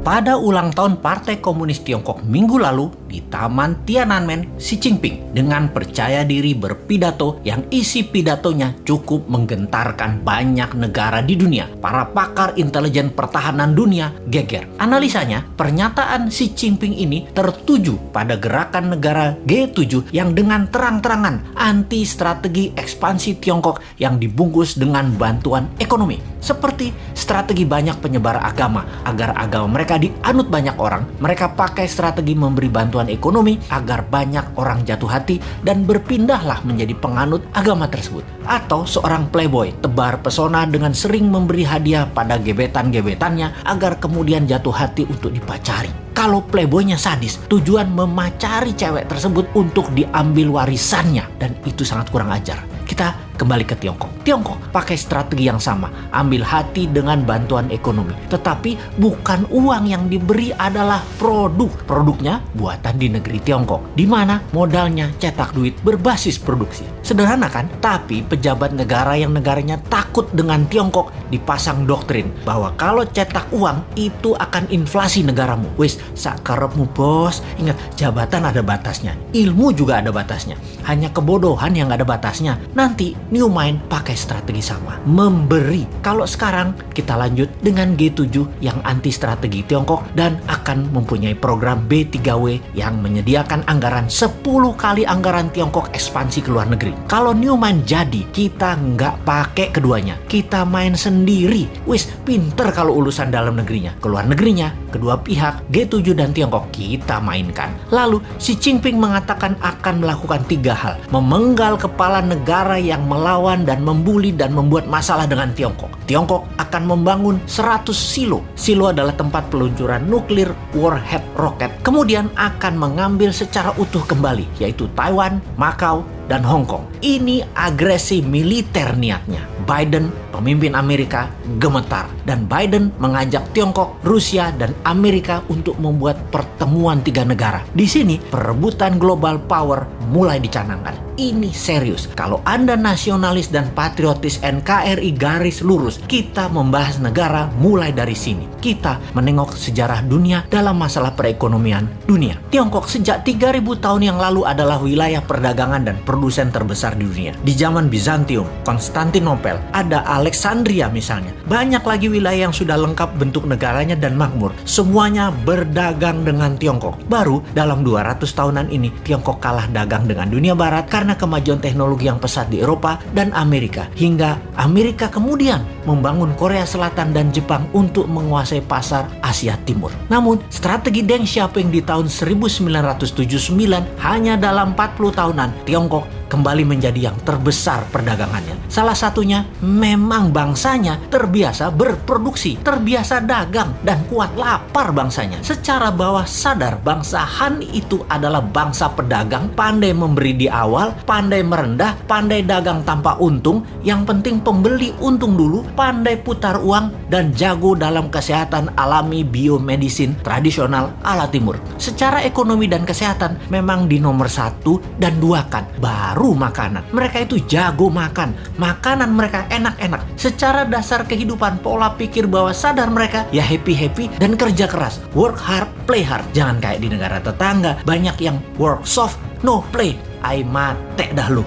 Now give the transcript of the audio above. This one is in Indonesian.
Pada ulang tahun Partai Komunis Tiongkok minggu lalu di Taman Tiananmen, Xi Jinping dengan percaya diri berpidato yang isi pidatonya cukup menggentarkan banyak negara di dunia. Para pakar intelijen pertahanan dunia geger. Analisanya, pernyataan Xi Jinping ini tertuju pada gerakan negara G7 yang dengan terang-terangan anti strategi ekspansi Tiongkok yang dibungkus dengan bantuan ekonomi. Seperti strategi banyak penyebar agama agar agama mereka dianut banyak orang, mereka pakai strategi memberi bantuan ekonomi agar banyak orang jatuh hati dan berpindahlah menjadi penganut agama tersebut. Atau seorang playboy tebar pesona dengan sering memberi hadiah pada gebetan-gebetannya agar kemudian jatuh hati untuk dipacari. Kalau playboynya sadis, tujuan memacari cewek tersebut untuk diambil warisannya, dan itu sangat kurang ajar. Kita kembali ke Tiongkok. Tiongkok pakai strategi yang sama, ambil hati dengan bantuan ekonomi. Tetapi bukan uang yang diberi adalah produk. Produknya buatan di negeri Tiongkok, di mana modalnya cetak duit berbasis produksi. Sederhana kan? Tapi pejabat negara yang negaranya takut dengan Tiongkok dipasang doktrin bahwa kalau cetak uang itu akan inflasi negaramu. Wis, sakarepmu bos. Ingat, jabatan ada batasnya, ilmu juga ada batasnya. Hanya kebodohan yang ada batasnya. Nanti New Mind pakai strategi sama, memberi. Kalau sekarang kita lanjut dengan G7 yang anti strategi Tiongkok dan akan mempunyai program B3W yang menyediakan anggaran 10 kali anggaran Tiongkok ekspansi ke luar negeri. Kalau New Mind jadi, kita nggak pakai keduanya, kita main sendiri. Wis, pinter kalau urusan dalam negerinya. Ke luar negerinya, kedua pihak G7 dan Tiongkok kita mainkan. Lalu Xi Jinping mengatakan akan melakukan 3 hal: memenggal kepala negara yang melawan dan membuli dan membuat masalah dengan Tiongkok. Tiongkok akan membangun 100 silo. Silo adalah tempat peluncuran nuklir warhead roket. Kemudian akan mengambil secara utuh kembali, yaitu Taiwan, Macau, dan Hong Kong. Ini agresi militer niatnya. Biden, pemimpin Amerika, gemetar. Dan Biden mengajak Tiongkok, Rusia, dan Amerika untuk membuat pertemuan 3 negara. Di sini, perebutan global power mulai dicanangkan. Ini serius. Kalau Anda nasionalis dan patriotis NKRI garis lurus, kita membahas negara mulai dari sini. Kita menengok sejarah dunia dalam masalah perekonomian dunia. Tiongkok sejak 3000 tahun yang lalu adalah wilayah perdagangan dan produsen terbesar di dunia. Di zaman Bizantium, Konstantinopel, ada Alexandria misalnya. Banyak lagi wilayah yang sudah lengkap bentuk negaranya dan makmur. Semuanya berdagang dengan Tiongkok. Baru dalam 200 tahunan ini, Tiongkok kalah dagang dengan dunia barat karena kemajuan teknologi yang pesat di Eropa dan Amerika. Hingga Amerika kemudian membangun Korea Selatan dan Jepang untuk menguasai pasar Asia Timur. Namun, strategi Deng Xiaoping di tahun 1979 hanya dalam 40 tahunan, Tiongkok kembali menjadi yang terbesar perdagangannya. Salah satunya memang bangsanya terbiasa berproduksi, terbiasa dagang, dan kuat lapar bangsanya. Secara bawah sadar, bangsa Han itu adalah bangsa pedagang, pandai memberi di awal, pandai merendah, pandai dagang tanpa untung, yang penting pembeli untung dulu, pandai putar uang, dan jago dalam kesehatan alami biomedisin tradisional ala timur. Secara ekonomi dan kesehatan memang di nomor 1 dan 2 kan, baru makanan. Mereka itu jago makan. Makanan mereka enak-enak. Secara dasar kehidupan, pola pikir bawah sadar mereka ya happy-happy dan kerja keras. Work hard, play hard. Jangan kayak di negara tetangga, banyak yang work soft, no play. Ai mate dah lu.